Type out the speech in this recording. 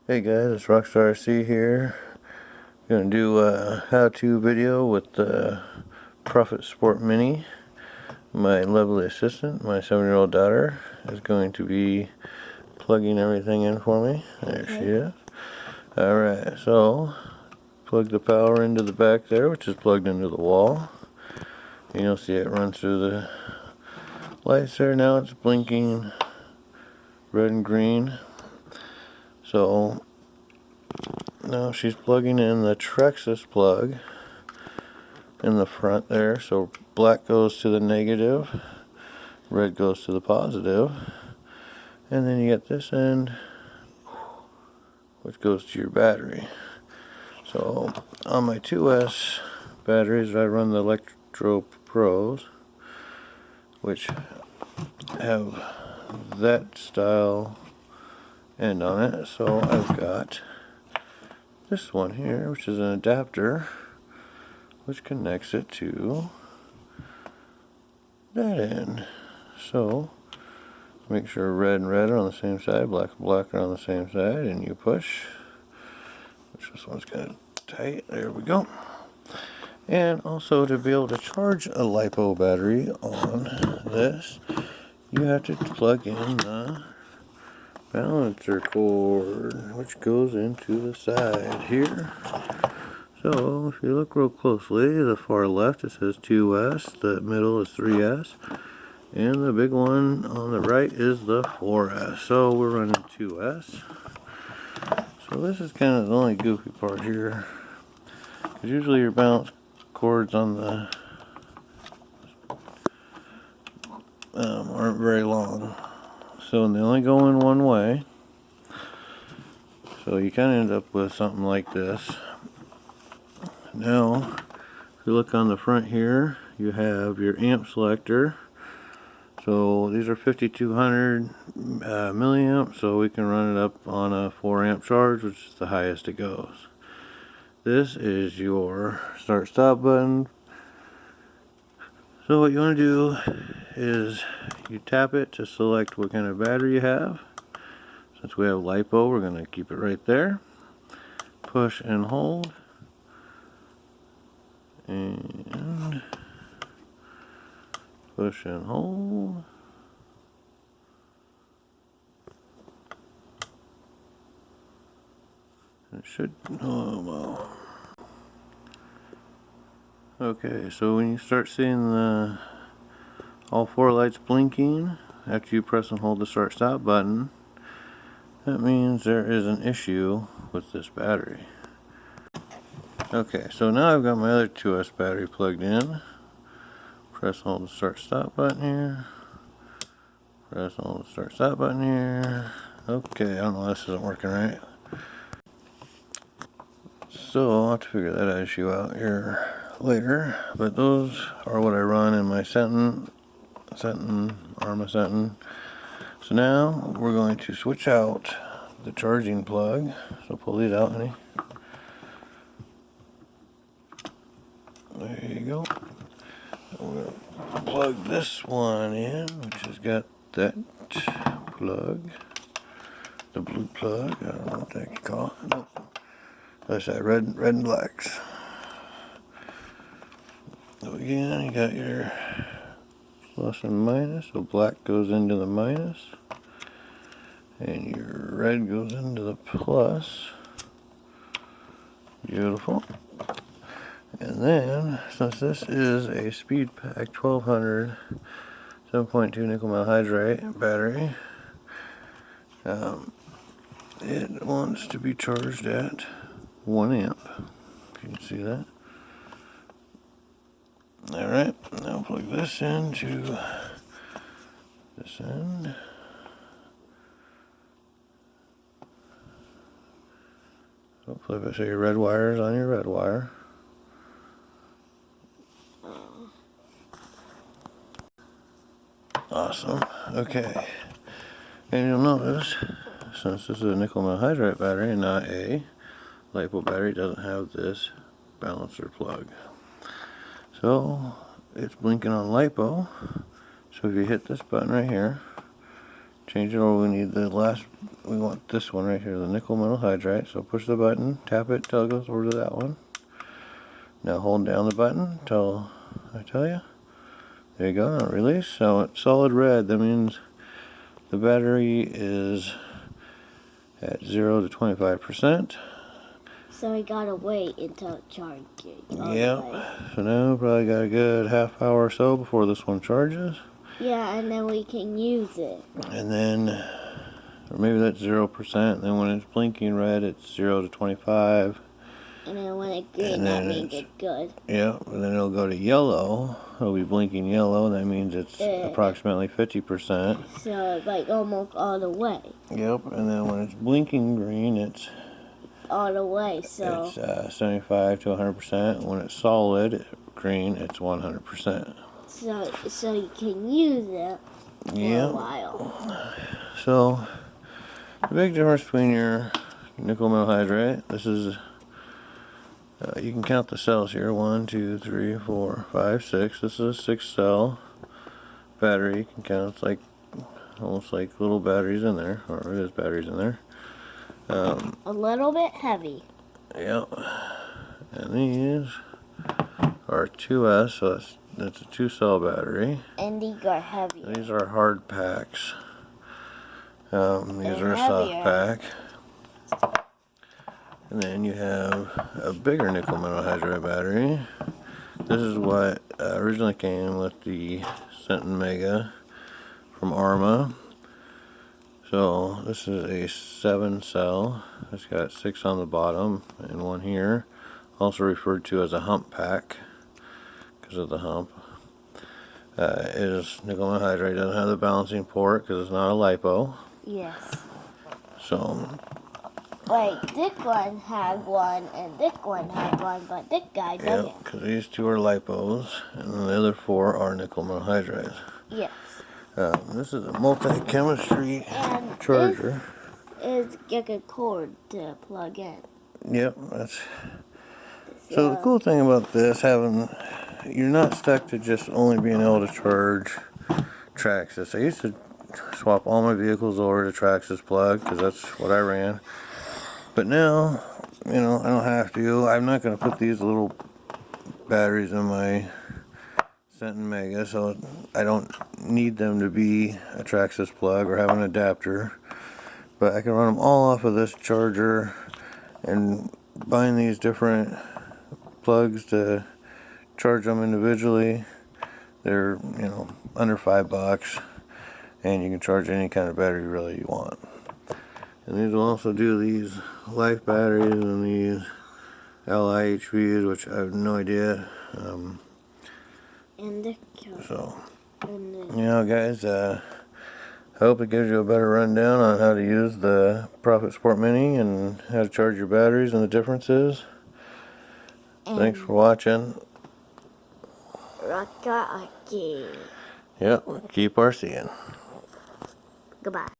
Hey guys, it's Rockstar RC here. Gonna do a how-to video with the Prophet Sport Mini. My lovely assistant, my 7-year-old daughter, is going to be plugging everything in for me. There she is. Alright, so plug the power into the back there, which is plugged into the wall. And you'll see it run through the lights there. Now it's blinking red and green. So now she's plugging in the Trexus plug in the front there, so black goes to the negative, red goes to the positive, and then you get this end which goes to your battery. So on my 2S batteries I run the Electro Pros, which have that style end on it. So I've got this one here, which is an adapter which connects it to that end. So make sure red and red are on the same side, black and black are on the same side, and you push, which this one's kind of tight. There we go. And also, to be able to charge a lipo battery on this, you have to plug in the balancer cord, which goes into the side here. So if you look real closely, the far left it says 2S, the middle is 3S, and the big one on the right is the 4S. So we're running 2S. So this is kind of the only goofy part here, because usually your balance cords on the aren't very long. So they only go in one way. So you kind of end up with something like this. Now, if you look on the front here, you have your amp selector. So these are 5200 milliamps, so we can run it up on a 4 amp charge, which is the highest it goes. This is your start stop button. So what you want to do is you tap it to select what kind of battery you have. Since we have lipo, we're going to keep it right there. Push and hold. And push and hold. It should, oh well. Okay, so when you start seeing the all 4 lights blinking after you press and hold the start stop button, that means there is an issue with this battery. Okay, so now I've got my other 2S battery plugged in. Press and hold the start stop button here. Press and hold the start stop button here. Okay, I don't know, this isn't working right. So I'll have to figure that issue out here later. But those are what I run in my Arma Sentin. So now we're going to switch out the charging plug. So pull these out, honey. There you go. We're going to plug this one in, which has got that plug. The blue plug. I don't know what the heck you call it. Nope. Other side, red and blacks. So again, you got your plus and minus. So black goes into the minus. And your red goes into the plus. Beautiful. And then, since this is a Speed Pack 1200 7.2 nickel metal hydride battery, it wants to be charged at 1 amp. If you can see that. Alright, now plug this into this end. Hopefully, if I say your red wire is on your red wire. Awesome. Okay. And you'll notice, since this is a nickel metal hydride battery and not a lipo battery, it doesn't have this balancer plug. So it's blinking on lipo. So if you hit this button right here, change it over. We want this one right here, the nickel metal hydride. So push the button, tap it till it goes over to that one. Now hold down the button till I tell you. There you go, now release. So it's solid red. That means the battery is at 0 to 25%. So we gotta wait until it charges. Yep. So now probably got a good half hour or so before this one charges. Yeah, and then we can use it. And then, or maybe that's 0%. And then when it's blinking red, it's 0 to 25. And then when it's green, that means it's good. Yep. And then it'll go to yellow. It'll be blinking yellow. That means it's approximately 50%. So like almost all the way. Yep. And then when it's blinking green, it's all the way. So it's 75 to 100%. When it's solid green, it's 100%. So you can use it for a while. So the big difference between your nickel metal hydride, this is you can count the cells here. 1, 2, 3, 4, 5, 6. This is a 6-cell battery. You can count. It's like almost like little batteries in there, or it is batteries in there. A little bit heavy. Yep. And these are 2S, so that's a 2-cell battery. And these are heavier. These are hard packs. These are a soft pack. And then you have a bigger nickel metal hydride battery. This is what originally came with the NiMh from Arma. So this is a 7-cell. It's got 6 on the bottom and 1 here. Also referred to as a hump pack because of the hump. It is nickel metal hydride. It doesn't have the balancing port because it's not a lipo. Yes. So like this one had one and this one had one, but this guy doesn't. yeah, because these 2 are lipos and then the other 4 are nickel metal hydrides. Yes. This is a multi-chemistry charger. It's like a cord to plug in. Yep, so the cool thing about this, you're not stuck to just only being able to charge Traxxas. I used to swap all my vehicles over to Traxxas plug because that's what I ran. But now, I don't have to. I'm not going to put these little batteries in my NiMh, so I don't need them to be a Traxxas plug or have an adapter. But I can run them all off of this charger, and buying these different plugs to charge them individually, they're under $5, and you can charge any kind of battery really you want. And these will also do these life batteries and these LiHVs, which I have no idea. Guys, I hope it gives you a better rundown on how to use the Prophet Sport Mini and how to charge your batteries and the differences. Thanks for watching. Yep, keep RCing. Goodbye.